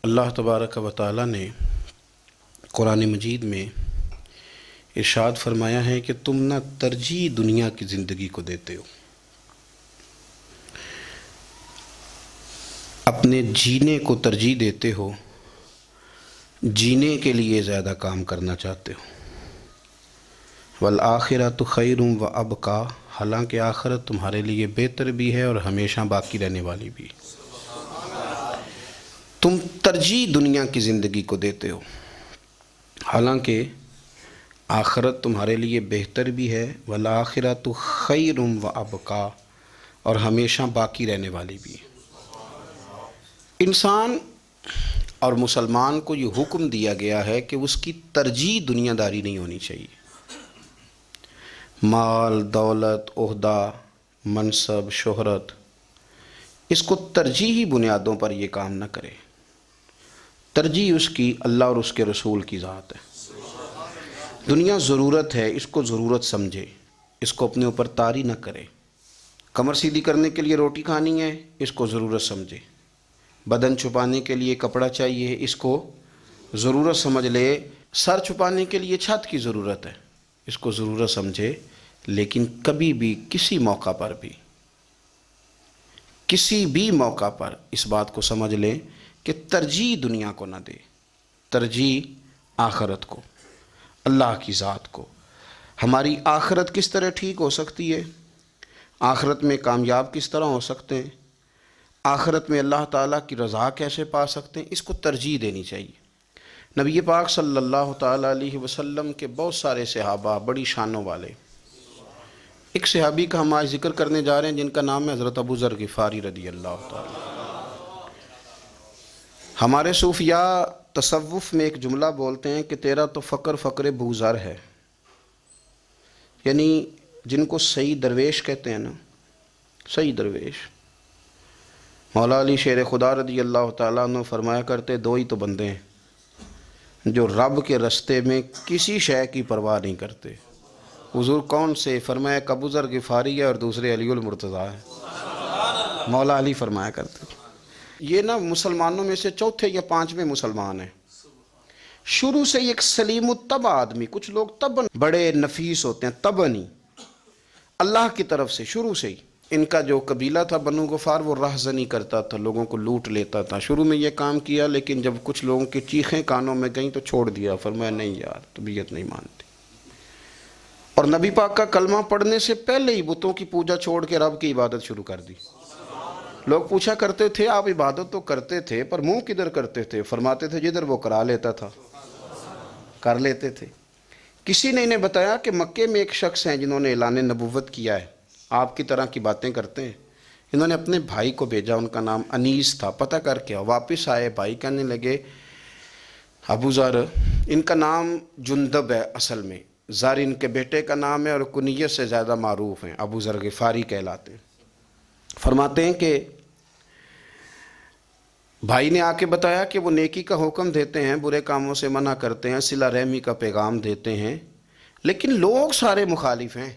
اللہ تبارک و تعالی نے قرآن مجید میں ارشاد فرمایا ہے کہ تم نہ ترجیح دنیا کی زندگی کو دیتے ہو، اپنے جینے کو ترجیح دیتے ہو، جینے کے لیے زیادہ کام کرنا چاہتے ہو۔ والآخرۃ خیر و ابقیٰ، حالانکہ آخرت تمہارے لیے بہتر بھی ہے اور ہمیشہ باقی رہنے والی بھی۔ تم ترجیح دنیا کی زندگی کو دیتے ہو، حالانکہ آخرت تمہارے لیے بہتر بھی ہے، والآخرۃ خیر و ابقیٰ، اور ہمیشہ باقی رہنے والی بھی۔ انسان اور مسلمان کو یہ حکم دیا گیا ہے کہ اس کی ترجیح دنیا داری نہیں ہونی چاہیے۔ مال، دولت، عہدہ، منصب، شہرت، اس کو ترجیحی بنیادوں پر یہ کام نہ کرے۔ ترجیح اس کی اللہ اور اس کے رسول کی ذات ہے۔ دنیا ضرورت ہے، اس کو ضرورت سمجھے، اس کو اپنے اوپر طاری نہ کرے۔ کمر سیدھی کرنے کے لیے روٹی کھانی ہے، اس کو ضرورت سمجھے۔ بدن چھپانے کے لیے کپڑا چاہیے، اس کو ضرورت سمجھ لے۔ سر چھپانے کے لیے چھت کی ضرورت ہے، اس کو ضرورت سمجھے، لیکن کبھی بھی کسی موقع پر اس بات کو سمجھ لیں کہ ترجیح دنیا کو نہ دے، ترجیح آخرت کو، اللہ کی ذات کو۔ ہماری آخرت کس طرح ٹھیک ہو سکتی ہے، آخرت میں کامیاب کس طرح ہو سکتے ہیں، آخرت میں اللہ تعالیٰ کی رضا کیسے پا سکتے ہیں، اس کو ترجیح دینی چاہیے۔ نبی پاک صلی اللہ تعالیٰ علیہ وسلم کے بہت سارے صحابہ بڑی شانوں والے، ایک صحابی کا ہم آج ذکر کرنے جا رہے ہیں جن کا نام ہے حضرت ابو ذر غفاری رضی اللہ تعالیٰ۔ ہمارے صوفیاء تصوف میں ایک جملہ بولتے ہیں کہ تیرا تو فقر ابو ذر ہے، یعنی جن کو صحیح درویش کہتے ہیں نا، صحیح درویش۔ مولا علی شیر خدا رضی اللہ تعالیٰ عنہ فرمایا کرتے، دو ہی تو بندے ہیں جو رب کے رستے میں کسی شے کی پرواہ نہیں کرتے۔ حضور کون سے؟ فرمایا ابو ذر غفاری ہے اور دوسرے علی المرتضیٰ ہے۔ مولا علی فرمایا کرتے یہ نا مسلمانوں میں سے چوتھے یا پانچویں مسلمان ہیں۔ شروع سے ایک سلیم الطبع آدمی، کچھ لوگ طبعاً بڑے نفیس ہوتے ہیں، طبعاً ہی اللہ کی طرف سے شروع سے ہی۔ ان کا جو قبیلہ تھا بنو غفار، وہ رہزنی کرتا تھا، لوگوں کو لوٹ لیتا تھا۔ شروع میں یہ کام کیا، لیکن جب کچھ لوگوں کی چیخیں کانوں میں گئیں تو چھوڑ دیا، فرمایا نہیں یار، طبیعت نہیں مانتی۔ اور نبی پاک کا کلمہ پڑھنے سے پہلے ہی بتوں کی پوجا چھوڑ کے رب کی عبادت شروع کر دی۔ لوگ پوچھا کرتے تھے آپ عبادت تو کرتے تھے پر منہ کدھر کرتے تھے؟ فرماتے تھے جدھر وہ کرا لیتا تھا کر لیتے تھے۔ کسی نے انہیں بتایا کہ مکے میں ایک شخص ہیں جنہوں نے اعلان نبوت کیا ہے، آپ کی طرح کی باتیں کرتے ہیں۔ انہوں نے اپنے بھائی کو بھیجا، ان کا نام انیس تھا، پتہ کر کے واپس آئے، بھائی کہنے لگے ابو ذر، ان کا نام جندب ہے اصل میں، ذر ان کے بیٹے کا نام ہے اور کنیت سے زیادہ معروف ہیں، ابو ذر غفاری کہلاتے ہیں۔ فرماتے ہیں کہ بھائی نے آ کے بتایا کہ وہ نیکی کا حکم دیتے ہیں، برے کاموں سے منع کرتے ہیں، صلہ رحمی کا پیغام دیتے ہیں، لیکن لوگ سارے مخالف ہیں۔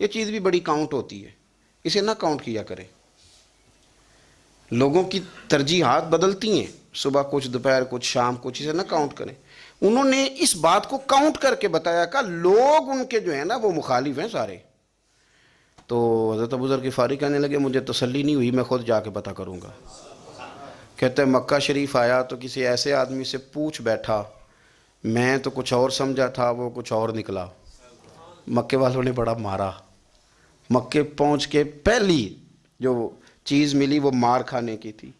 یہ چیز بھی بڑی کاؤنٹ ہوتی ہے، اسے نہ کاؤنٹ کیا کریں۔ لوگوں کی ترجیحات بدلتی ہیں، صبح کچھ، دوپہر کچھ، شام کچھ، اسے نہ کاؤنٹ کریں۔ انہوں نے اس بات کو کاؤنٹ کر کے بتایا کہ لوگ ان کے جو ہیں نا وہ مخالف ہیں سارے۔ تو حضرت ابو ذر غفاری کہنے لگے مجھے تسلی نہیں ہوئی، میں خود جا کے پتہ کروں گا۔ کہتے ہیں مکہ شریف آیا تو کسی ایسے آدمی سے پوچھ بیٹھا، میں تو کچھ اور سمجھا تھا، وہ کچھ اور نکلا۔ مکے والوں نے بڑا مارا۔ مکے پہنچ کے پہلی جو چیز ملی وہ مار کھانے کی تھی۔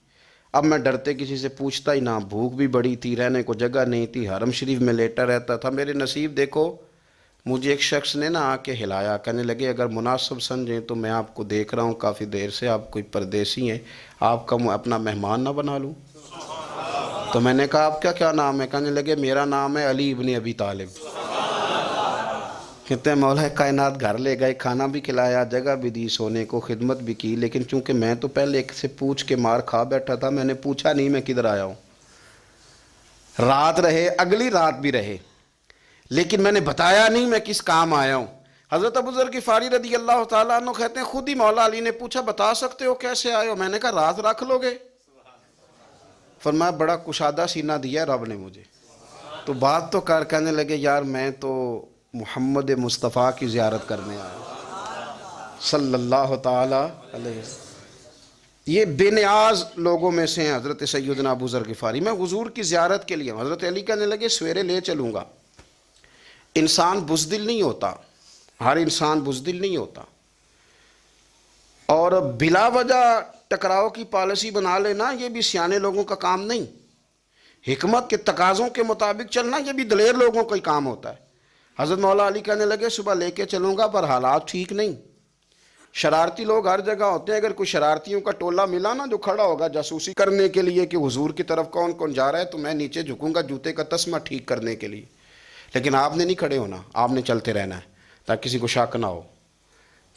اب میں ڈرتے کسی سے پوچھتا ہی نہ، بھوک بھی بڑی تھی، رہنے کو جگہ نہیں تھی، حرم شریف میں لیٹا رہتا تھا۔ میرے نصیب دیکھو، مجھے ایک شخص نے آ کے ہلایا، کہنے لگے اگر مناسب سمجھیں تو میں آپ کو دیکھ رہا ہوں کافی دیر سے، آپ کوئی پردیسی ہیں، آپ کا اپنا مہمان نہ بنا لوں؟ تو میں نے کہا آپ کا کیا نام ہے؟ کہنے لگے میرا نام ہے علی ابن ابی طالب۔ کہتے ہیں مولا کائنات گھر لے گئے، کھانا بھی کھلایا، جگہ بھی دی، سونے کو خدمت بھی کی، لیکن چونکہ میں تو پہلے ایک سے پوچھ کے مار کھا بیٹھا تھا، میں نے پوچھا نہیں میں کدھر آیا ہوں۔ رات رہے، اگلی رات بھی رہے، لیکن میں نے بتایا نہیں میں کس کام آیا ہوں۔ حضرت ابو ذر غفاری رضی اللہ تعالیٰ عنہ کہتے ہیں خود ہی مولا علی نے پوچھا بتا سکتے ہو کیسے آئے ہو؟ میں نے کہا راز رکھ لو گے؟ فرمایا بڑا کشادہ سینہ دیا رب نے مجھے. تو بات تو کر کہنے لگے یار میں تو محمد مصطفیٰ کی زیارت کرنے آیا صلی اللہ تعالی علیہ وسلم. یہ بے نیاز لوگوں میں سے ہیں حضرت سیدنا ابو ذر غفاری. میں حضور کی زیارت کے لیے. حضرت علی کہنے لگے سویرے لے چلوں گا. انسان بزدل نہیں ہوتا، ہر انسان بزدل نہیں ہوتا، اور بلا وجہ ٹکراؤ کی پالیسی بنا لینا یہ بھی سیانے لوگوں کا کام نہیں. حکمت کے تقاضوں کے مطابق چلنا یہ بھی دلیر لوگوں کا ہی کام ہوتا ہے. حضرت مولا علی کہنے لگے صبح لے کے چلوں گا پر حالات ٹھیک نہیں. شرارتی لوگ ہر جگہ ہوتے ہیں. اگر کوئی شرارتیوں کا ٹولہ ملا نا جو کھڑا ہوگا جاسوسی کرنے کے لیے کہ حضور کی طرف کون کون جا رہا ہے، تو میں نیچے جھکوں گا جوتے کا تسمہ ٹھیک کرنے کے لیے. لیکن آپ نے نہیں کھڑے ہونا، آپ نے چلتے رہنا ہے تاکہ کسی کو شک نہ ہو.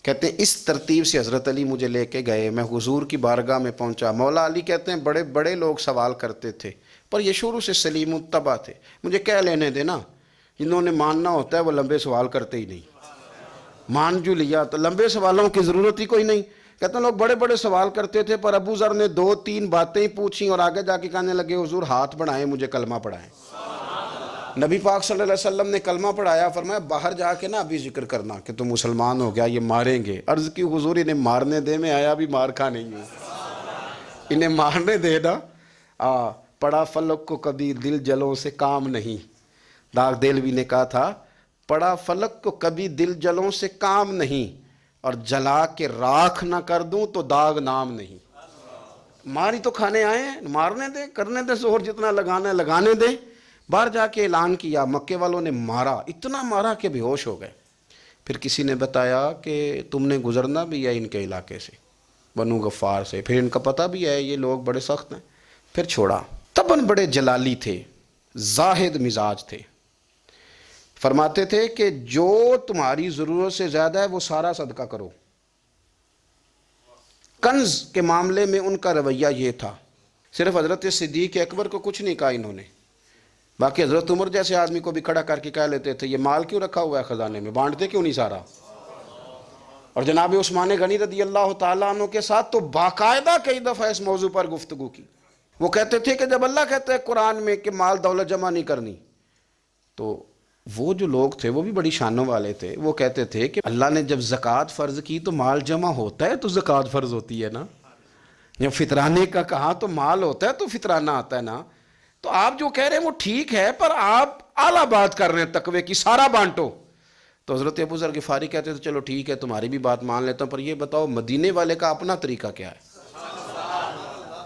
کہتے ہیں اس ترتیب سے حضرت علی مجھے لے کے گئے. میں حضور کی بارگاہ میں پہنچا. مولا علی کہتے ہیں بڑے بڑے لوگ سوال کرتے تھے پر یہ شروع سے سلیم الطبع تھے. مجھے کہہ لینے دینا، جنہوں نے ماننا ہوتا ہے وہ لمبے سوال کرتے ہی نہیں. مان جو لیا تو لمبے سوالوں کی ضرورت ہی کوئی نہیں. کہتے ہیں لوگ بڑے بڑے سوال کرتے تھے پر ابو ذر نے 2-3 باتیں ہی پوچھیں اور آگے جا کے کہنے لگے حضور ہاتھ بڑھائیں مجھے کلمہ پڑھائیں. نبی پاک صلی اللہ علیہ وسلم نے کلمہ پڑھایا. فرمایا باہر جا کے نا ابھی ذکر کرنا کہ تم مسلمان ہو گیا، یہ ماریں گے. عرض کی حضور انہیں مارنے دے، میں آیا بھی مار کھا نہیں ہوں، انہیں مارنے دے نا. پڑا فلک کو کبھی دل جلوں سے کام نہیں. داغ دلوی نے کہا تھا پڑا فلک کو کبھی دل جلوں سے کام نہیں، اور جلا کے راکھ نہ کر دوں تو داغ نام نہیں. ماری تو کھانے آئے ہیں، مارنے دے، کرنے دے زور جتنا لگانا ہے لگانے دے. باہر جا کے اعلان کیا. مکے والوں نے مارا، اتنا مارا کہ بے ہوش ہو گئے. پھر کسی نے بتایا کہ تم نے گزرنا بھی ہے ان کے علاقے سے، بنو غفار سے، پھر ان کا پتہ بھی ہے یہ لوگ بڑے سخت ہیں. پھر چھوڑا. تباً بڑے جلالی تھے، زاہد مزاج تھے. فرماتے تھے کہ جو تمہاری ضرورت سے زیادہ ہے وہ سارا صدقہ کرو. کنز کے معاملے میں ان کا رویہ یہ تھا. صرف حضرت صدیق اکبر کو کچھ نہیں کہا انہوں نے، باقی حضرت عمر جیسے آدمی کو بھی کھڑا کر کے کہہ لیتے تھے یہ مال کیوں رکھا ہوا ہے خزانے میں، بانٹتے کیوں نہیں سارا. اور جناب عثمان غنی رضی اللہ تعالیٰ عنہ کے ساتھ تو باقاعدہ کئی دفعہ اس موضوع پر گفتگو کی. وہ کہتے تھے کہ جب اللہ کہتا ہے قرآن میں کہ مال دولت جمع نہیں کرنی، تو وہ جو لوگ تھے وہ بھی بڑی شانوں والے تھے. وہ کہتے تھے کہ اللہ نے جب زکوٰۃ فرض کی تو مال جمع ہوتا ہے تو زکوٰۃ فرض ہوتی ہے نا. جب فطرانے کا کہا تو مال ہوتا ہے تو فطرانہ آتا ہے نا. تو آپ جو کہہ رہے ہیں وہ ٹھیک ہے پر آپ اعلیٰ بات کر رہے ہیں تقوی کی، سارا بانٹو. تو حضرت ابو ذر غفاری کہتے تھے چلو ٹھیک ہے تمہاری بھی بات مان لیتا ہوں، پر یہ بتاؤ مدینے والے کا اپنا طریقہ کیا ہے.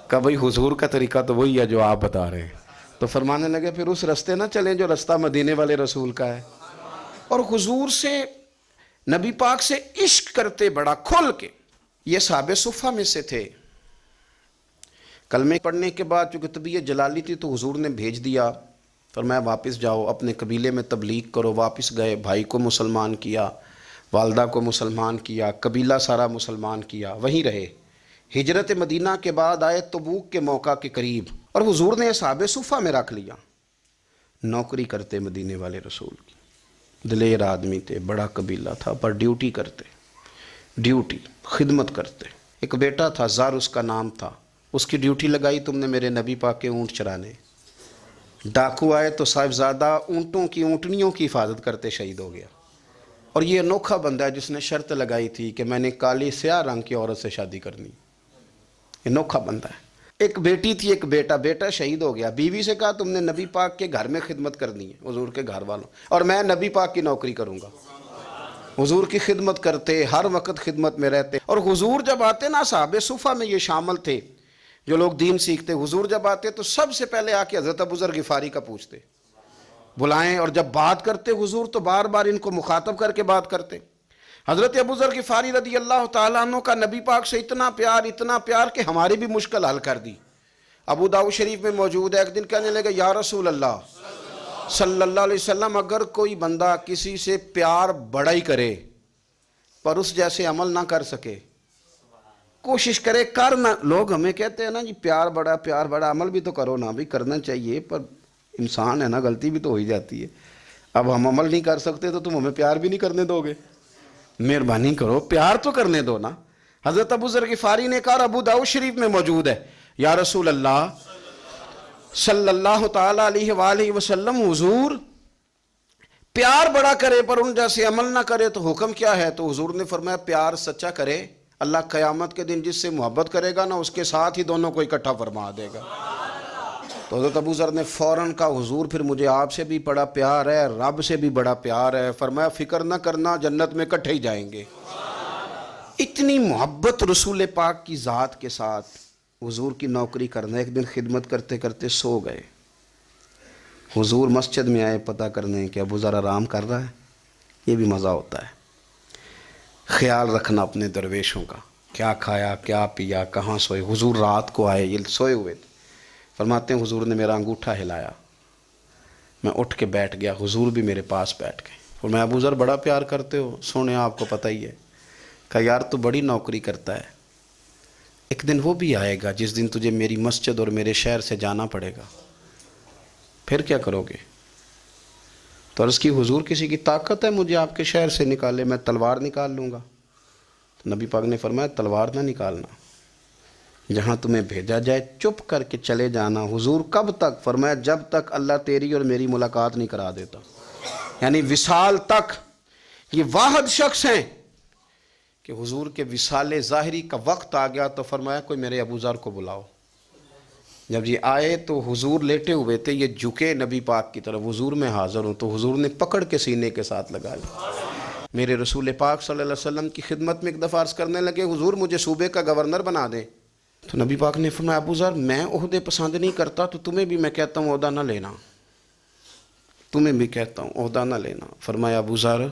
کہ بھئی حضور کا طریقہ تو وہی ہے جو آپ بتا رہے ہیں. تو فرمانے لگے پھر اس رستے نہ چلیں جو رستہ مدینے والے رسول کا ہے. اور حضور سے، نبی پاک سے عشق کرتے بڑا کھل کے. یہ صحابہ صفہ میں سے تھے. کلمے پڑھنے کے بعد چونکہ طبیعت جلالی تھی تو حضور نے بھیج دیا، فرمایا واپس جاؤ اپنے قبیلے میں تبلیغ کرو. واپس گئے، بھائی کو مسلمان کیا، والدہ کو مسلمان کیا، قبیلہ سارا مسلمان کیا، وہیں رہے. ہجرت مدینہ کے بعد آئے تبوک کے موقع کے قریب، اور حضور نے اصحاب صفہ میں رکھ لیا. نوکری کرتے مدینے والے رسول کی، دلیر آدمی تھے، بڑا قبیلہ تھا، پر ڈیوٹی کرتے، ڈیوٹی خدمت کرتے. ایک بیٹا تھا زار اس کا نام تھا، اس کی ڈیوٹی لگائی تم نے میرے نبی پاک کے اونٹ چرانے. ڈاکو آئے تو صاحبزادہ اونٹوں کی اونٹنیوں کی حفاظت کرتے شہید ہو گیا. اور یہ انوکھا بندہ ہے جس نے شرط لگائی تھی کہ میں نے کالی سیاہ رنگ کی عورت سے شادی کرنی. انوکھا بندہ ہے. ایک بیٹی تھی ایک بیٹا، بیٹا شہید ہو گیا. بیوی سے کہا تم نے نبی پاک کے گھر میں خدمت کرنی ہے، حضور کے گھر والوں، اور میں نبی پاک کی نوکری کروں گا. حضور کی خدمت کرتے، ہر وقت خدمت میں رہتے. اور حضور جب آتے نا، صحابہ صفہ میں یہ شامل تھے جو لوگ دین سیکھتے. حضور جب آتے تو سب سے پہلے آ کے حضرت ابو ذر غفاری کا پوچھتے، بلائیں. اور جب بات کرتے حضور تو بار بار ان کو مخاطب کر کے بات کرتے. حضرت ابو ذر غفاری رضی اللہ تعالیٰ عنہ کا نبی پاک سے اتنا پیار کہ ہماری بھی مشکل حل کر دی. ابو داؤد شریف میں موجود ہے. ایک دن کہنے لگے یا رسول اللہ صلی اللہ علیہ وسلم، اگر کوئی بندہ کسی سے پیار بڑا ہی کرے پر اس جیسے عمل نہ کر سکے، کوشش کرے کرنا. لوگ ہمیں کہتے ہیں نا جی پیار بڑا، عمل بھی تو کرو نا. بھی کرنا چاہیے پر انسان ہے نا، غلطی بھی تو ہو ہی جاتی ہے. اب ہم عمل نہیں کر سکتے تو تم ہمیں پیار بھی نہیں کرنے دو گے؟ مہربانی کرو پیار تو کرنے دو نا. حضرت ابو ذر غفاری نے کہا، ابو داؤد شریف میں موجود ہے، یا رسول اللہ صلی اللہ تعالی علیہ وآلہ وسلم حضور پیار بڑا کرے پر ان جیسے عمل نہ کرے تو حکم کیا ہے؟ تو حضور نے فرمایا پیار سچا کرے، اللہ قیامت کے دن جس سے محبت کرے گا نا اس کے ساتھ ہی دونوں کو اکٹھا فرما دے گا۔ تو حضرت ابو ذر نے فوراً کہا حضور پھر مجھے آپ سے بھی بڑا پیار ہے، رب سے بھی بڑا پیار ہے۔ فرمایا فکر نہ کرنا، جنت میں اکٹھے ہی جائیں گے۔ اتنی محبت رسول پاک کی ذات کے ساتھ حضور کی نوکری کرنا۔ ایک دن خدمت کرتے کرتے سو گئے، حضور مسجد میں آئے پتہ کرنے کہ ابو ذر آرام کر رہا ہے۔ یہ بھی مزہ ہوتا ہے، خیال رکھنا اپنے درویشوں کا، کیا کھایا کیا پیا کہاں سوئے۔ حضور رات کو آئے، یہ سوئے ہوئے تھے، فرماتے ہیں حضور نے میرا انگوٹھا ہلایا، میں اٹھ کے بیٹھ گیا، حضور بھی میرے پاس بیٹھ گئے۔ اور میں ابو ذر بڑا پیار کرتے ہو؟ سونے آپ کو پتہ ہی ہے۔ کہا یار تو بڑی نوکری کرتا ہے، ایک دن وہ بھی آئے گا جس دن تجھے میری مسجد اور میرے شہر سے جانا پڑے گا، پھر کیا کرو گے؟ تو عرض کی حضور کسی کی طاقت ہے مجھے آپ کے شہر سے نکالے؟ میں تلوار نکال لوں گا۔ تو نبی پاک نے فرمایا تلوار نہ نکالنا، جہاں تمہیں بھیجا جائے چپ کر کے چلے جانا۔ حضور کب تک؟ فرمایا جب تک اللہ تیری اور میری ملاقات نہیں کرا دیتا، یعنی وصال تک۔ یہ واحد شخص ہیں کہ حضور کے وصال ظاہری کا وقت آ گیا تو فرمایا کوئی میرے ابو ذر کو بلاؤ۔ جب یہ آئے تو حضور لیٹے ہوئے تھے، یہ جھکے نبی پاک کی طرف، حضور میں حاضر ہوں، تو حضور نے پکڑ کے سینے کے ساتھ لگا لیا۔ میرے رسول پاک صلی اللہ علیہ وسلم کی خدمت میں ایک دفعہ عرض کرنے لگے حضور مجھے صوبے کا گورنر بنا دیں۔ تو نبی پاک نے فرمایا ابو ذر میں عہدے پسند نہیں کرتا، تو تمہیں بھی میں کہتا ہوں عہدہ نہ لینا، تمہیں بھی کہتا ہوں عہدہ نہ لینا۔ فرمایا ابو ذر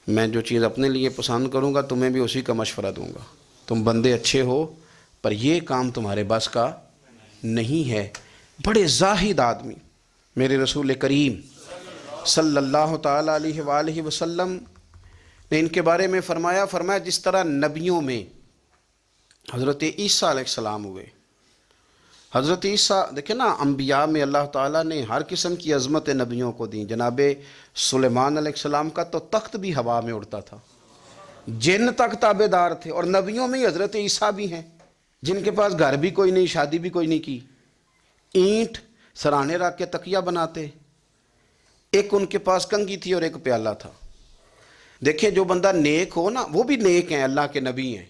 میں جو چیز اپنے لیے پسند کروں گا تمہیں بھی اسی کا مشورہ دوں گا، تم بندے اچھے ہو پر یہ کام تمہارے بس کا نہیں ہے۔ بڑے زاہد آدمی میرے رسول کریم صلی اللہ تعالی علیہ وآلہ وسلم نے ان کے بارے میں فرمایا جس طرح نبیوں میں حضرت عیسیٰ علیہ السلام ہوئے، حضرت عیسیٰ دیکھیں نا، انبیاء میں اللہ تعالیٰ نے ہر قسم کی عظمت نبیوں کو دیں۔ جناب سلیمان علیہ السلام کا تو تخت بھی ہوا میں اڑتا تھا، جن تک تابع دار تھے، اور نبیوں میں حضرت عیسیٰ بھی ہیں جن کے پاس گھر بھی کوئی نہیں، شادی بھی کوئی نہیں کی، اینٹ سرانے رکھ کے تکیہ بناتے، ایک ان کے پاس کنگھی تھی اور ایک پیالہ تھا۔ دیکھیں جو بندہ نیک ہو نا وہ بھی نیک ہیں، اللہ کے نبی ہیں۔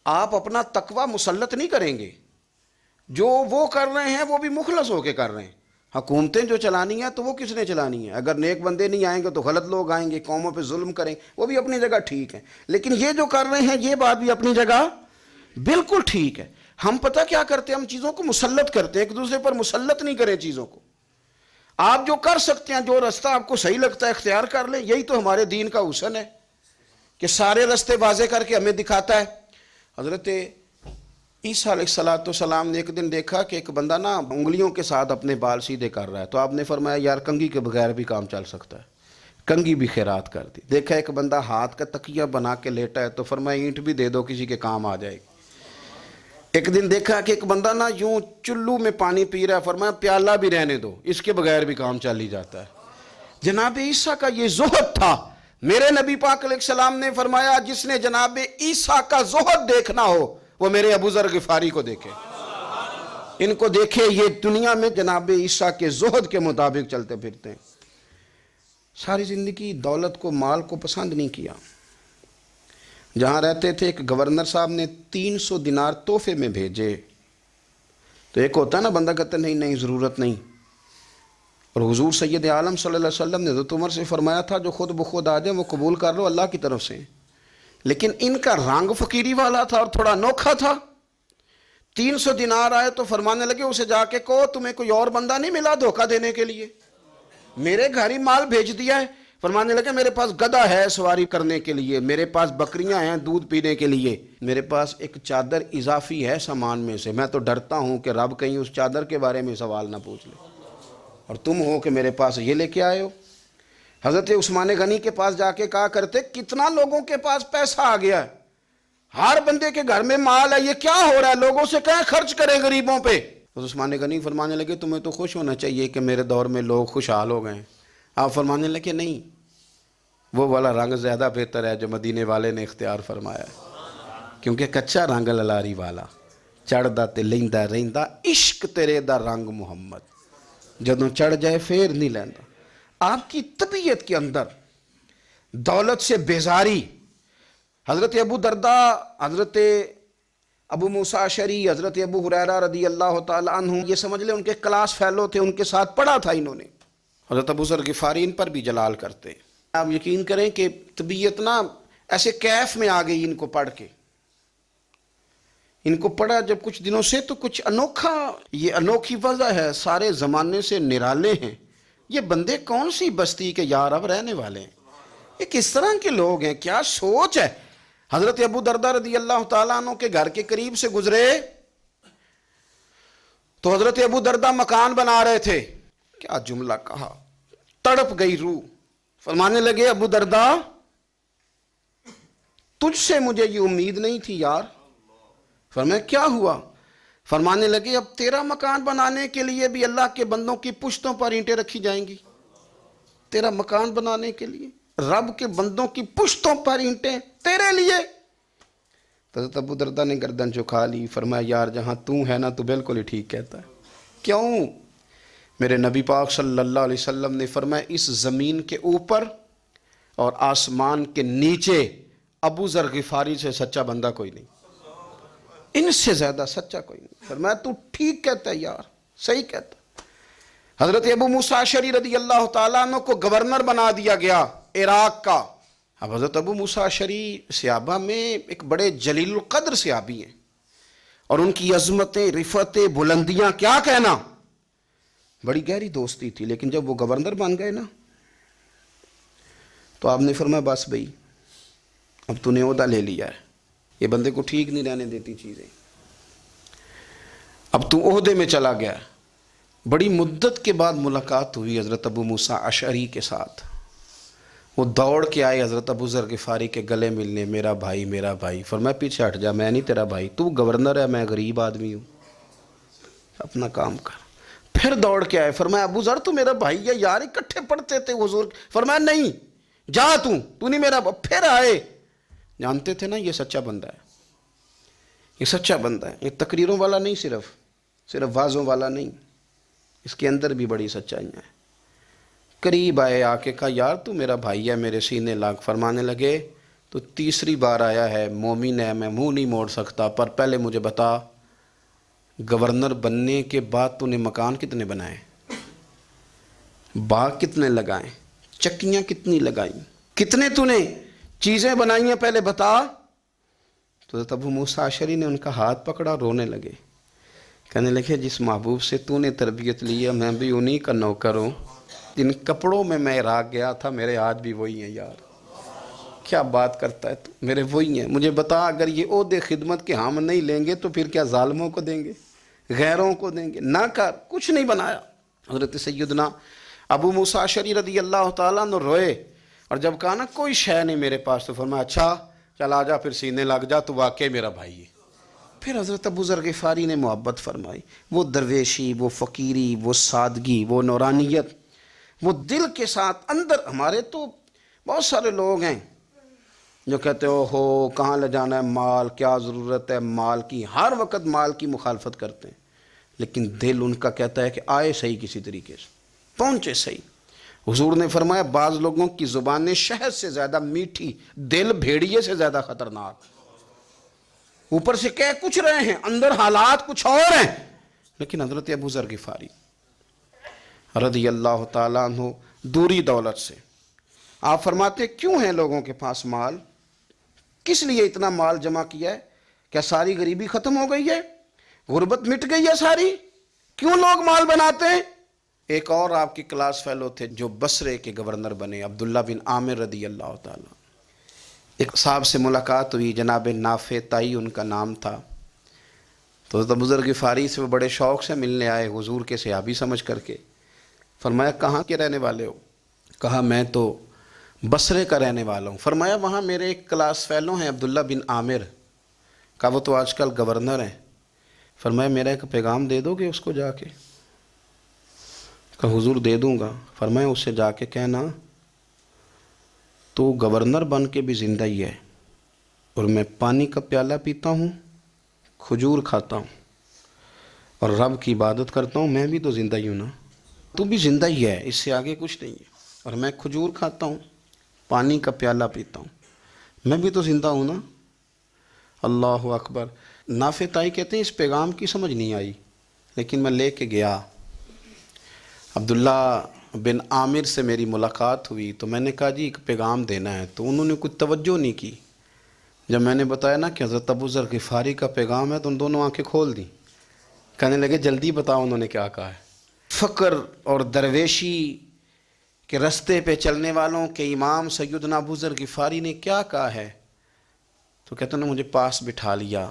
آپ اپنا تقوی مسلط نہیں کریں گے، جو وہ کر رہے ہیں وہ بھی مخلص ہو کے کر رہے ہیں۔ حکومتیں جو چلانی ہیں تو وہ کس نے چلانی ہے؟ اگر نیک بندے نہیں آئیں گے تو غلط لوگ آئیں گے، قوموں پہ ظلم کریں، وہ بھی اپنی جگہ ٹھیک ہیں، لیکن یہ جو کر رہے ہیں یہ بات بھی اپنی جگہ بالکل ٹھیک ہے۔ ہم پتہ کیا کرتے ہیں، ہم چیزوں کو مسلط کرتے ہیں، ایک دوسرے پر مسلط نہیں کریں چیزوں کو۔ آپ جو کر سکتے ہیں، جو رستہ آپ کو صحیح لگتا ہے اختیار کر لیں، یہی تو ہمارے دین کا حسن ہے کہ سارے رستے واضح کر کے ہمیں دکھاتا ہے۔ حضرت عیسیٰ علیہ السلام نے ایک دن دیکھا کہ ایک بندہ نا انگلیوں کے ساتھ اپنے بال سیدھے کر رہا ہے، تو آپ نے فرمایا یار کنگھی کے بغیر بھی کام چل سکتا ہے، کنگھی بھی خیرات کر دی۔ دیکھا ایک بندہ ہاتھ کا تکیہ بنا کے لیٹا ہے، تو فرمایا اینٹ بھی دے دو کسی کے کام آ جائے گی۔ ایک دن دیکھا کہ ایک بندہ نا یوں چلو میں پانی پی رہا ہے، فرمایا پیالہ بھی رہنے دو، اس کے بغیر بھی کام چل ہی جاتا ہے۔ جناب عیسیٰ کا یہ زہد تھا۔ میرے نبی پاک علیہ السلام نے فرمایا جس نے جناب عیسیٰ کا زہد دیکھنا ہو وہ میرے ابو ذر غفاری کو دیکھے، ان کو دیکھے، یہ دنیا میں جناب عیسیٰ کے زہد کے مطابق چلتے پھرتے ہیں۔ ساری زندگی دولت کو مال کو پسند نہیں کیا۔ جہاں رہتے تھے ایک گورنر صاحب نے 300 دینار تحفے میں بھیجے، تو ایک ہوتا ہے نا بندہ کہتا ہے نہیں ضرورت نہیں، اور حضور سید عالم صلی اللہ علیہ وسلم نے حضرت عمر سے فرمایا تھا جو خود بخود آ جائیں وہ قبول کر لو اللہ کی طرف سے، لیکن ان کا رنگ فقیری والا تھا اور تھوڑا انوکھا تھا۔ 300 دینار آئے تو فرمانے لگے اسے جا کے کہو تمہیں کوئی اور بندہ نہیں ملا دھوکہ دینے کے لیے، میرے گھر ہی مال بھیج دیا ہے۔ فرمانے لگے میرے پاس گدھا ہے سواری کرنے کے لیے، میرے پاس بکریاں ہیں دودھ پینے کے لیے، میرے پاس ایک چادر اضافی ہے سامان میں سے، میں تو ڈرتا ہوں کہ رب کہیں اس چادر کے بارے میں سوال نہ پوچھ لے، اور تم ہو کہ میرے پاس یہ لے کے آئے ہو۔ حضرت عثمان غنی کے پاس جا کے کہا کرتے کتنا لوگوں کے پاس پیسہ آ گیا ہے، ہر بندے کے گھر میں مال ہے، یہ کیا ہو رہا ہے، لوگوں سے کہیں خرچ کریں غریبوں پہ۔ عثمان غنی فرمانے لگے تمہیں تو خوش ہونا چاہیے کہ میرے دور میں لوگ خوشحال ہو گئے ہیں۔ آپ فرمانے لگے نہیں، وہ والا رنگ زیادہ بہتر ہے جو مدینے والے نے اختیار فرمایا ہے، کیونکہ کچا رنگ للاری والا چڑھدا تے لیندا رہندا عشق تیرے دا رنگ محمد، جدوں چڑھ جائے پھر نہیں لیندا۔ آپ کی طبیعت کے اندر دولت سے بیزاری، حضرت ابو درداء، حضرت ابو موسیٰ اشعری، حضرت ابو ہریرہ رضی اللہ تعالیٰ عنہ، یہ سمجھ لیں ان کے کلاس فیلو تھے، ان کے ساتھ پڑھا تھا انہوں نے۔ حضرت ابو ذر غفاری ان پر بھی جلال کرتے۔ آپ یقین کریں کہ طبیعت نا ایسے کیف میں آ گئی ان کو پڑھ کے۔ ان کو پڑھا جب کچھ دنوں سے تو کچھ انوکھا، یہ انوکھی وضع ہے، سارے زمانے سے نرالے ہیں، یہ بندے کون سی بستی کے یارب رہنے والے ہیں، یہ کس طرح کے لوگ ہیں، کیا سوچ ہے۔ حضرت ابو درداء رضی اللہ تعالیٰ عنہ کے گھر کے قریب سے گزرے تو حضرت ابو درداء مکان بنا رہے تھے، کیا جملہ کہا، تڑپ گئی روح۔ فرمانے لگے ابو درداء تجھ سے مجھے یہ امید نہیں تھی یار۔ فرمایا کیا ہوا؟ فرمانے لگے اب تیرا مکان بنانے کے لیے بھی اللہ کے بندوں کی پشتوں پر اینٹیں رکھی جائیں گی، تیرا مکان بنانے کے لیے رب کے بندوں کی پشتوں پر اینٹیں تیرے لیے۔ حضرت ابو درداء نے گردن جھکا لی، فرمایا یار جہاں تو ہے نا تو بالکل ہی ٹھیک کہتا ہے۔ کیوں؟ میرے نبی پاک صلی اللہ علیہ وسلم نے فرمایا اس زمین کے اوپر اور آسمان کے نیچے ابو ذر غفاری سے سچا بندہ کوئی نہیں، ان سے زیادہ سچا کوئی نہیں۔ فرمایا تو ٹھیک کہتا ہے یار، صحیح کہتا ہے۔ حضرت ابو موسیٰ اشعری رضی اللہ تعالیٰ عنہ کو گورنر بنا دیا گیا عراق کا۔ اب حضرت ابو موسیٰ اشعری صحابہ میں ایک بڑے جلیل القدر صحابی ہیں، اور ان کی عظمتیں، رفتیں، بلندیاں کیا کہنا، بڑی گہری دوستی تھی۔ لیکن جب وہ گورنر بن گئے نا تو آپ نے فرمایا بس بھئی اب تو نے عہدہ لے لیا ہے، یہ بندے کو ٹھیک نہیں رہنے دیتی چیزیں، اب تو عہدے میں چلا گیا۔ بڑی مدت کے بعد ملاقات ہوئی حضرت ابو موسیٰ اشعری کے ساتھ، وہ دوڑ کے آئے حضرت ابو ذر غفاری کے گلے ملنے، میرا بھائی میرا بھائی۔ فرمایا پیچھے ہٹ جا، میں نہیں تیرا بھائی، تو گورنر ہے، میں غریب آدمی ہوں، اپنا کام کر۔ پھر دوڑ کے آئے، فرمایا ابو ذر تو میرا بھائی ہے یار، اکٹھے پڑھتے تھے حضور۔ فرمایا نہیں جا تو نہیں میرا۔ پھر آئے، جانتے تھے نا یہ سچا بندہ ہے، یہ سچا بندہ ہے، یہ تقریروں والا نہیں، صرف وعظوں والا نہیں، اس کے اندر بھی بڑی سچائیاں ہیں۔ قریب آئے، آ کے کہا یار تو میرا بھائی ہے، میرے سینے لاگ۔ فرمانے لگے تو تیسری بار آیا ہے، مومن ہے، میں منہ نہیں موڑ سکتا، پر پہلے مجھے بتا گورنر بننے کے بعد تو نے مکان کتنے بنائے، باغ کتنے لگائیں، چکیاں کتنی لگائیں، کتنے تو نے چیزیں بنائی ہیں، پہلے بتا۔ تو حضرت ابو موسیٰ اشعری نے ان کا ہاتھ پکڑا، رونے لگے، کہنے لگے جس محبوب سے تو نے تربیت لی ہے میں بھی انہی کا نوکر ہوں، جن کپڑوں میں میں عراق گیا تھا میرے آج بھی وہی ہیں یار۔ کیا بات کرتا ہے تو، میرے وہی ہیں۔ مجھے بتا اگر یہ عہدے خدمت کے ہم نہیں لیں گے تو پھر کیا ظالموں کو دیں گے، غیروں کو دیں گے؟ نہ کر، کچھ نہیں بنایا۔ حضرت سیدنا ابو موسیٰ اشعری رضی اللہ تعالیٰ عنہ روئے، اور جب کہا نا کوئی شے نہیں میرے پاس، تو فرمایا اچھا چل آ جا، پھر سینے لگ جا، تو واقعی میرا بھائی ہے۔ پھر حضرت ابو ذر غفاری نے محبت فرمائی، وہ درویشی، وہ فقیری، وہ سادگی، وہ نورانیت، وہ دل کے ساتھ اندر۔ ہمارے تو بہت سارے لوگ ہیں جو کہتے ہو کہاں لے جانا ہے مال، کیا ضرورت ہے مال کی، ہر وقت مال کی مخالفت کرتے ہیں، لیکن دل ان کا کہتا ہے کہ آئے صحیح، کسی طریقے سے پہنچے صحیح۔ حضور نے فرمایا بعض لوگوں کی زبانیں شہد سے زیادہ میٹھی، دل بھیڑیے سے زیادہ خطرناک۔ اوپر سے کہہ کچھ رہے ہیں، اندر حالات کچھ اور ہیں۔ لیکن حضرت ابو ذر غفاری رضی اللہ تعالیٰ عنہ دوری دولت سے، آپ فرماتے کیوں ہیں لوگوں کے پاس مال، کس لیے اتنا مال جمع کیا ہے؟ کیا ساری غریبی ختم ہو گئی ہے، غربت مٹ گئی ہے ساری؟ کیوں لوگ مال بناتے ہیں؟ ایک اور آپ کی کلاس فیلو تھے جو بصرے کے گورنر بنے، عبداللہ بن عامر رضی اللہ تعالیٰ۔ ایک صاحب سے ملاقات ہوئی، جناب نافع تائی ان کا نام تھا، تو حضرت ابو ذر غفاری سے وہ بڑے شوق سے ملنے آئے، حضور کے صحابی سمجھ کر کے۔ فرمایا کہاں کے رہنے والے ہو؟ کہا میں تو بصرے کا رہنے والا ہوں۔ فرمایا وہاں میرے ایک کلاس فیلو ہیں عبداللہ بن عامر، کہا وہ تو آج کل گورنر ہیں۔ فرمایا میرا ایک پیغام دے دو گے اس کو جا کے؟ کہا حضور دے دوں گا۔ فرمایا اس سے جا کے کہنا تو گورنر بن کے بھی زندہ ہی ہے، اور میں پانی کا پیالہ پیتا ہوں، کھجور کھاتا ہوں، اور رب کی عبادت کرتا ہوں، میں بھی تو زندہ ہی ہوں نا، تو بھی زندہ ہی ہے، اس سے آگے کچھ نہیں ہے۔ اور میں کھجور کھاتا ہوں، پانی کا پیالہ پیتا ہوں، میں بھی تو زندہ ہوں نا۔ اللہ اکبر۔ نافع تائی کہتے ہیں اس پیغام کی سمجھ نہیں آئی، لیکن میں لے کے گیا۔ عبداللہ بن عامر سے میری ملاقات ہوئی تو میں نے کہا جی ایک پیغام دینا ہے، تو انہوں نے کچھ توجہ نہیں کی۔ جب میں نے بتایا نا کہ حضرت ابو ذر غفاری کا پیغام ہے تو ان دونوں آنکھیں کھول دیں، کہنے لگے جلدی بتاؤ انہوں نے کیا کہا ہے۔ فقر اور درویشی کے رستے پہ چلنے والوں کے امام سیدنا ابو ذر غفاری نے کیا کہا ہے؟ تو کہتے ہیں مجھے پاس بٹھا لیا،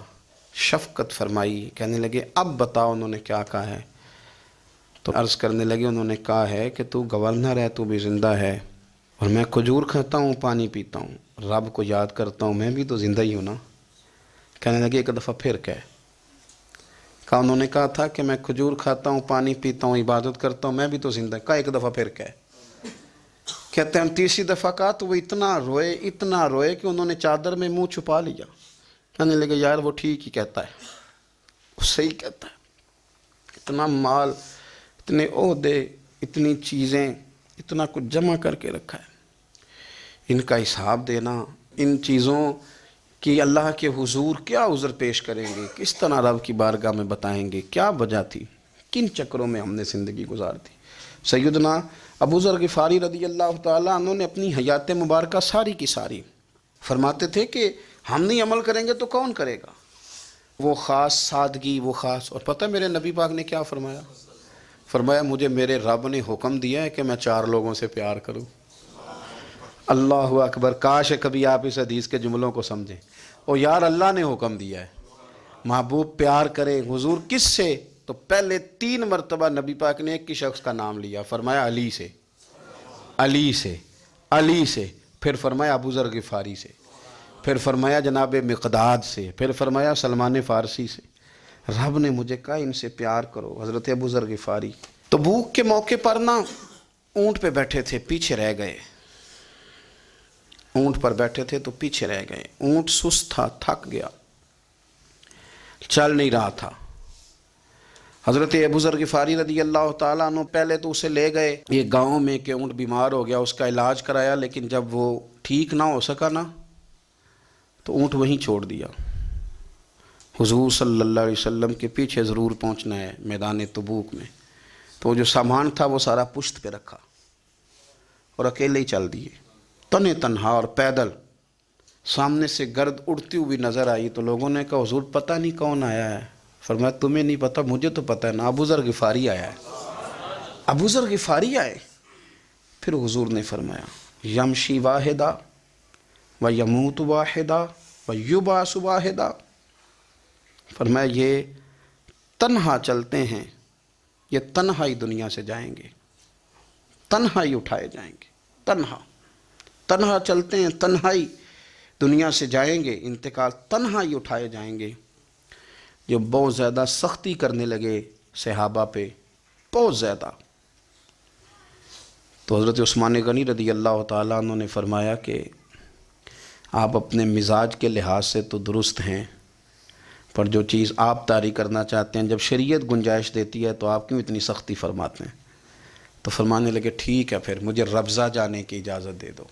شفقت فرمائی، کہنے لگے اب بتاؤ انہوں نے کیا کہا ہے؟ تو عرض کرنے لگے انہوں نے کہا ہے کہ تو گورنر ہے، تو بھی زندہ ہے، اور میں کھجور کھاتا ہوں، پانی پیتا ہوں، رب کو یاد کرتا ہوں، میں بھی تو زندہ ہی ہوں نا۔ کہنے لگے ایک دفعہ پھر کہا انہوں نے کہا تھا کہ میں کھجور کھاتا ہوں، پانی پیتا ہوں، عبادت کرتا ہوں، میں بھی تو زندہ، کہا ایک دفعہ پھر کہتے ہیں تیسری دفعہ کہا تو وہ اتنا روئے کہ انہوں نے چادر میں منہ چھپا لیا۔ کہنے لگے یار وہ ٹھیک ہی کہتا ہے، وہ صحیح کہتا ہے، اتنا مال، اتنے عہدے، اتنی چیزیں، اتنا کچھ جمع کر کے رکھا ہے، ان کا حساب دینا، ان چیزوں کی اللہ کے حضور کیا عذر پیش کریں گے، کس طرح رب کی بارگاہ میں بتائیں گے، کیا وجہ تھی، کن چکروں میں ہم نے زندگی گزار دی۔ سیدنا ابو ذر غفاری رضی اللہ تعالیٰ عنہ نے اپنی حیات مبارکہ ساری کی ساری فرماتے تھے کہ ہم نہیں عمل کریں گے تو کون کرے گا، وہ خاص سادگی، وہ خاص۔ اور پتہ میرے نبی پاک نے کیا فرمایا؟ فرمایا مجھے میرے رب نے حکم دیا ہے کہ میں 4 لوگوں سے پیار کروں۔ اللہ اکبر، کاش کبھی آپ اس حدیث کے جملوں کو سمجھیں۔ او یار اللہ نے حکم دیا ہے، محبوب پیار کرے، حضور کس سے؟ تو پہلے 3 مرتبہ نبی پاک نے ایک ہی شخص کا نام لیا، فرمایا علی سے، علی سے، علی سے، پھر فرمایا ابو ذر غفاری سے، پھر فرمایا جناب مقداد سے، پھر فرمایا سلمان فارسی سے۔ رب نے مجھے کہا ان سے پیار کرو، حضرت ابو ذر غفاری۔ تبوک کے موقع پر نا اونٹ پہ بیٹھے تھے، پیچھے رہ گئے، اونٹ پر بیٹھے تھے تو پیچھے رہ گئے، اونٹ سست تھا، تھک گیا، چل نہیں رہا تھا۔ حضرت ابو ذر غفاری رضی اللہ تعالیٰ عنہ پہلے تو اسے لے گئے ایک گاؤں میں کہ اونٹ بیمار ہو گیا، اس کا علاج کرایا، لیکن جب وہ ٹھیک نہ ہو سکا نا تو اونٹ وہیں چھوڑ دیا۔ حضور صلی اللہ علیہ وسلم کے پیچھے ضرور پہنچنا ہے میدان تبوک میں، تو جو سامان تھا وہ سارا پشت پہ رکھا اور اکیلے ہی چل دیے، تنے تنہا اور پیدل۔ سامنے سے گرد اڑتی ہوئی نظر آئی تو لوگوں نے کہا حضور پتہ نہیں کون آیا ہے۔ فرمایا تمہیں نہیں پتہ، مجھے تو پتہ ہے نا، ابو ذر غفاری آیا ہے، ابو ذر غفاری آئے۔ پھر حضور نے فرمایا یمشی واحدہ و یموت واحدہ و یبعث واحدہ، فرمایا یہ تنہا چلتے ہیں، یہ تنہا ہی دنیا سے جائیں گے، تنہا ہی اٹھائے جائیں گے، تنہا چلتے ہیں، تنہا ہی دنیا سے جائیں گے، انتقال تنہا ہی اٹھائے جائیں گے۔ جو بہت زیادہ سختی کرنے لگے صحابہ پہ، بہت زیادہ، تو حضرت عثمان غنی رضی اللہ تعالیٰ عنہ نے فرمایا کہ آپ اپنے مزاج کے لحاظ سے تو درست ہیں، پر جو چیز آپ طاری کرنا چاہتے ہیں جب شریعت گنجائش دیتی ہے تو آپ کیوں اتنی سختی فرماتے ہیں؟ تو فرمانے لگے ٹھیک ہے پھر مجھے ربضہ جانے کی اجازت دے دو۔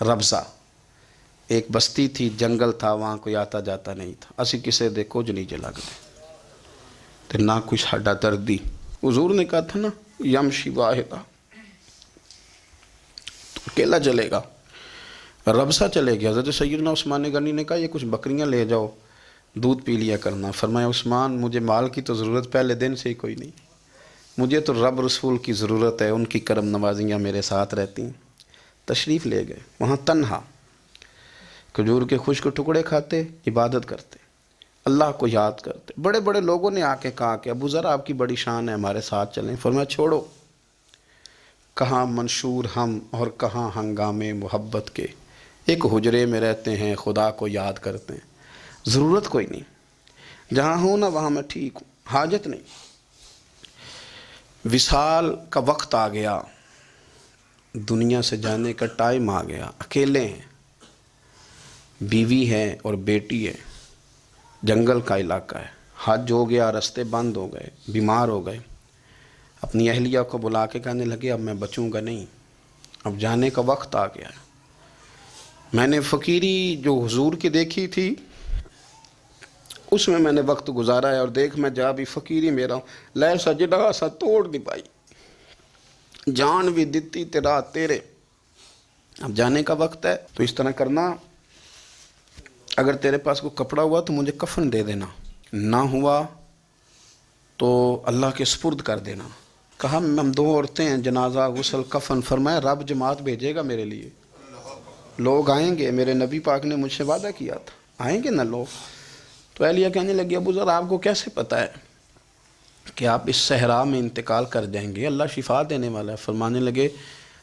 ربضہ ایک بستی تھی، جنگل تھا، وہاں کوئی آتا جاتا نہیں تھا، اسی کسے دے کچھ نہیں جلا دے تو نہ کچھ ہڈا دردی۔ حضور نے کہا تھا نا یمشی واحدہ، تو اکیلا چلے گا، ربضہ چلے گیا۔ حضرت سیدنا عثمان غنی نے کہا یہ کچھ بکریاں لے جاؤ، دودھ پی لیا کرنا۔ فرمایا عثمان مجھے مال کی تو ضرورت پہلے دن سے ہی کوئی نہیں، مجھے تو رب رسول کی ضرورت ہے، ان کی کرم نوازیاں میرے ساتھ رہتی ہیں۔ تشریف لے گئے، وہاں تنہا کھجور کے خشک ٹکڑے کھاتے، عبادت کرتے، اللہ کو یاد کرتے۔ بڑے بڑے لوگوں نے آ کے کہا کہ ابو ذر آپ کی بڑی شان ہے، ہمارے ساتھ چلیں۔ فرمایا چھوڑو، کہاں منشور ہم اور کہاں ہنگامے محبت کے، ایک حجرے میں رہتے ہیں، خدا کو یاد کرتے ہیں، ضرورت کوئی نہیں، جہاں ہوں نا وہاں میں ٹھیک ہوں، حاجت نہیں۔ وصال کا وقت آ گیا، دنیا سے جانے کا ٹائم آ گیا، اکیلے ہیں، بیوی ہے اور بیٹی ہے، جنگل کا علاقہ ہے، حج ہو گیا، رستے بند ہو گئے، بیمار ہو گئے، اپنی اہلیہ کو بلا کے کہنے لگے اب میں بچوں گا نہیں، اب جانے کا وقت آ گیا ہے۔ میں نے فقیری جو حضور کی دیکھی تھی اس میں نے وقت گزارا ہے، اور دیکھ میں جا بھی فقیری میرا ہوں، لے سجدہ سا توڑ دی پائی، جان بھی دیتی تیرا تیرے، اب جانے کا وقت ہے۔ تو اس طرح کرنا، اگر تیرے پاس کوئی کپڑا ہوا تو مجھے کفن دے دینا، نہ ہوا تو اللہ کے سپرد کر دینا۔ کہا ہم 2 عورتیں ہیں، جنازہ، غسل، کفن۔ فرمایا رب جماعت بھیجے گا میرے لیے، لوگ آئیں گے، میرے نبی پاک نے مجھ سے وعدہ کیا تھا، آئیں گے نا لوگ۔ تو اہلیہ کہنے لگی ابو ذر آپ کو کیسے پتہ ہے کہ آپ اس صحرا میں انتقال کر جائیں گے؟ اللہ شفا دینے والا ہے۔ فرمانے لگے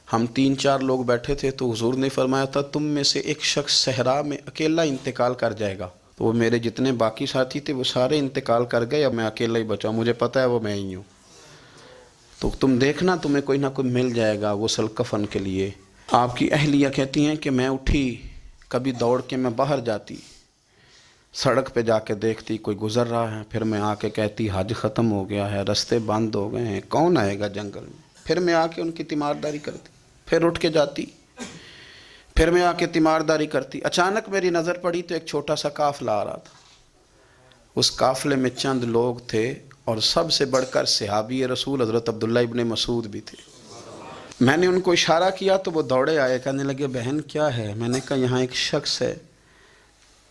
ہم 3-4 لوگ بیٹھے تھے تو حضور نے فرمایا تھا تم میں سے ایک شخص صحرا میں اکیلا انتقال کر جائے گا۔ تو وہ میرے جتنے باقی ساتھی تھے وہ سارے انتقال کر گئے، اب میں اکیلا ہی بچا، مجھے پتہ ہے وہ میں ہی ہوں۔ تو تم دیکھنا تمہیں کوئی نہ کوئی مل جائے گا غسل کفن کے لیے۔ آپ کی اہلیہ کہتی ہیں کہ میں اٹھی، کبھی دوڑ کے میں باہر جاتی، سڑک پہ جا کے دیکھتی کوئی گزر رہا ہے، پھر میں آ کے کہتی حج ختم ہو گیا ہے، رستے بند ہو گئے ہیں، کون آئے گا جنگل میں؟ پھر میں آ کے ان کی تیمارداری کرتی، پھر اٹھ کے جاتی، پھر میں آ کے تیمارداری کرتی۔ اچانک میری نظر پڑی تو ایک چھوٹا سا قافلہ آ رہا تھا، اس قافلے میں چند لوگ تھے اور سب سے بڑھ کر صحابی رسول حضرت عبداللہ ابن مسعود بھی تھے۔ میں نے ان کو اشارہ کیا تو وہ دوڑے آئے، کہنے لگے بہن کیا ہے؟ میں نے کہا یہاں ایک شخص ہے،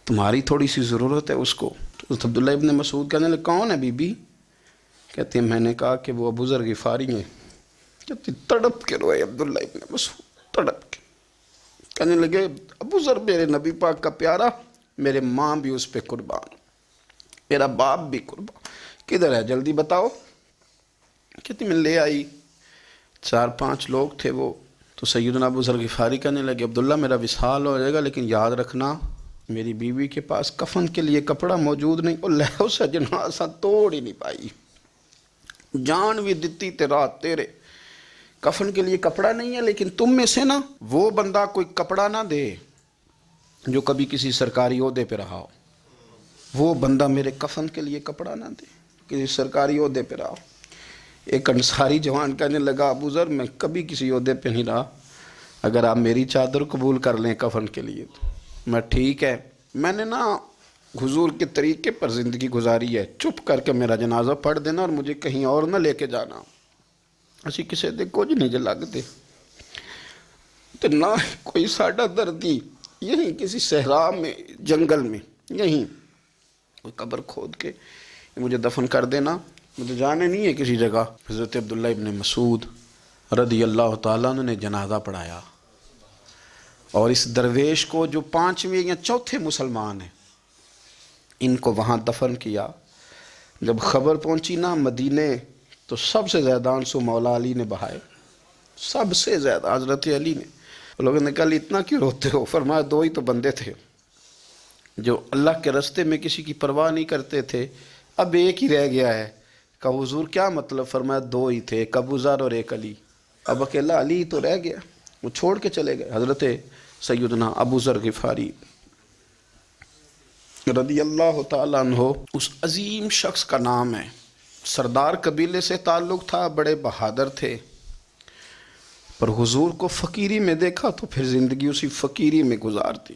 تمہاری تھوڑی سی ضرورت ہے اس کو۔ تو عبداللہ ابن مسعود کہنے لگے کون ہے بی بی؟ کہتے ہیں میں نے کہا کہ وہ ابو ذر غفاری ہیں۔ کہتے تڑپ کے روئے عبداللہ ابن مسعود، تڑپ کے کہنے لگے ابو ذر میرے نبی پاک کا پیارا، میرے ماں بھی اس پہ قربان، میرا باپ بھی قربان، کدھر ہے جلدی بتاؤ؟ کہتی میں لے آئی، 4-5 لوگ تھے وہ۔ تو سیدنا ابو ذر غفاری کہنے لگے عبداللہ میرا وصال ہو جائے گا لیکن یاد رکھنا میری بیوی کے پاس کفن کے لیے کپڑا موجود نہیں۔ وہ لہو سجنا سا توڑ ہی نہیں پائی، جان بھی دیتی تیرا تیرے، کفن کے لیے کپڑا نہیں ہے، لیکن تم میں سے نا وہ بندہ کوئی کپڑا نہ دے جو کبھی کسی سرکاری عہدے پہ رہا ہو، وہ بندہ میرے کفن کے لیے کپڑا نہ دے کسی سرکاری عہدے پہ رہا ہو۔ ایک انصاری جوان کہنے لگا ابو ذر میں کبھی کسی عہدے پہ نہیں رہا، اگر آپ میری چادر قبول کر لیں کفن کے لیے تو میں ٹھیک ہے، میں نے نا حضور کے طریقے پر زندگی گزاری ہے، چپ کر کے میرا جنازہ پڑھ دینا اور مجھے کہیں اور نہ لے کے جانا، اسی کسی دے کچھ نہیں جو لگتے تو نہ کوئی ساڈا دردی، یہیں کسی صحرا میں جنگل میں یہیں کوئی قبر کھود کے مجھے دفن کر دینا، مجھے جانے نہیں ہے کسی جگہ۔ حضرت عبداللہ ابن مسعود رضی اللہ تعالیٰ عنہ نے جنازہ پڑھایا، اور اس درویش کو جو 5ویں یا 4تھے مسلمان ہیں ان کو وہاں دفن کیا۔ جب خبر پہنچی نا مدینے تو سب سے زیادہ آنسو مولا علی نے بہائے، سب سے زیادہ حضرت علی نے۔ لوگوں نے کہا اتنا کیوں روتے ہو؟ فرمایا 2 ہی تو بندے تھے جو اللہ کے راستے میں کسی کی پرواہ نہیں کرتے تھے، اب ایک ہی رہ گیا ہے۔ کہا حضور کیا مطلب؟ فرمایا 2 ہی تھے، ایک ابو ذر اور ایک علی، اب اکیلا علی تو رہ گیا، وہ چھوڑ کے چلے گئے۔ حضرت سیدنا ابو ذر غفاری رضی اللہ تعالیٰ عنہ اس عظیم شخص کا نام ہے، سردار قبیلے سے تعلق تھا، بڑے بہادر تھے، پر حضور کو فقیری میں دیکھا تو پھر زندگی اسی فقیری میں گزار دی،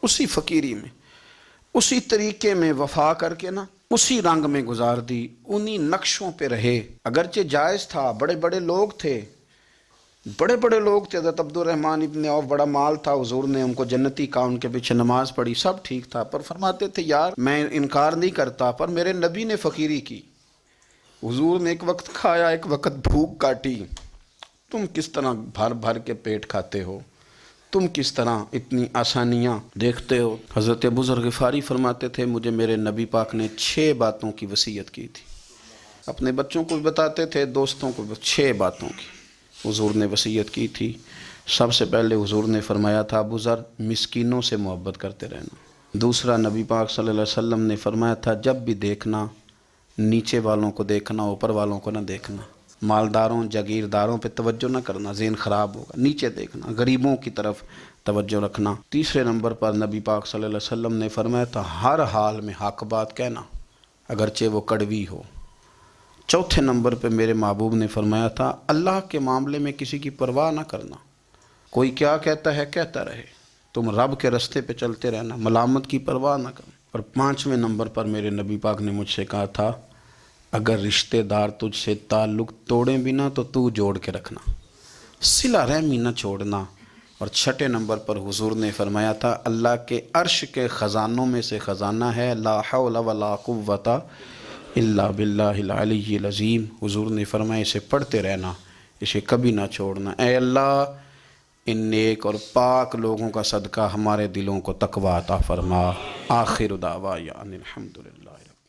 اسی فقیری میں، اسی طریقے میں وفا کر کے نا اسی رنگ میں گزار دی، انہی نقشوں پہ رہے۔ اگرچہ جائز تھا، بڑے بڑے لوگ تھے، بڑے بڑے لوگ تھے، حضرت عبد الرحمن ابن عوف، بڑا مال تھا، حضور نے ان کو جنتی کہا، ان کے پیچھے نماز پڑھی، سب ٹھیک تھا، پر فرماتے تھے یار میں انکار نہیں کرتا، پر میرے نبی نے فقیری کی، حضور نے ایک وقت کھایا، ایک وقت بھوک کاٹی، تم کس طرح بھر بھر کے پیٹ کھاتے ہو، تم کس طرح اتنی آسانیاں دیکھتے ہو۔ حضرت ابو ذر غفاری فرماتے تھے مجھے میرے نبی پاک نے 6 باتوں کی وصیت کی تھی، اپنے بچوں کو بھی بتاتے تھے، دوستوں کو بھی، 6 باتوں کی حضور نے وصیت کی تھی۔ سب سے پہلے حضور نے فرمایا تھا ابو ذر مسکینوں سے محبت کرتے رہنا۔ دوسرا نبی پاک صلی اللہ علیہ وسلم نے فرمایا تھا جب بھی دیکھنا نیچے والوں کو دیکھنا، اوپر والوں کو نہ دیکھنا، مالداروں جاگیرداروں پہ توجہ نہ کرنا، ذہن خراب ہوگا، نیچے دیکھنا، غریبوں کی طرف توجہ رکھنا۔ تیسرے نمبر پر نبی پاک صلی اللہ علیہ وسلم نے فرمایا تھا ہر حال میں حق بات کہنا، اگرچہ وہ کڑوی ہو۔ چوتھے نمبر پہ میرے محبوب نے فرمایا تھا اللہ کے معاملے میں کسی کی پرواہ نہ کرنا، کوئی کیا کہتا ہے کہتا رہے، تم رب کے رستے پہ چلتے رہنا، ملامت کی پرواہ نہ کرنا۔ اور پانچویں نمبر پر میرے نبی پاک نے مجھ سے کہا تھا اگر رشتہ دار تجھ سے تعلق توڑیں بھی نہ تو جوڑ کے رکھنا، صلہ رحمی نہ چھوڑنا۔ اور چھٹے نمبر پر حضور نے فرمایا تھا اللہ کے عرش کے خزانوں میں سے خزانہ ہے لا حول ولا قوت الا باللہ العلی العظیم۔ حضور نے فرمایا اسے پڑھتے رہنا، اسے کبھی نہ چھوڑنا۔ اے اللہ ان نیک اور پاک لوگوں کا صدقہ ہمارے دلوں کو تقویٰ عطا فرما۔ آخر دعوانا الحمدللہ۔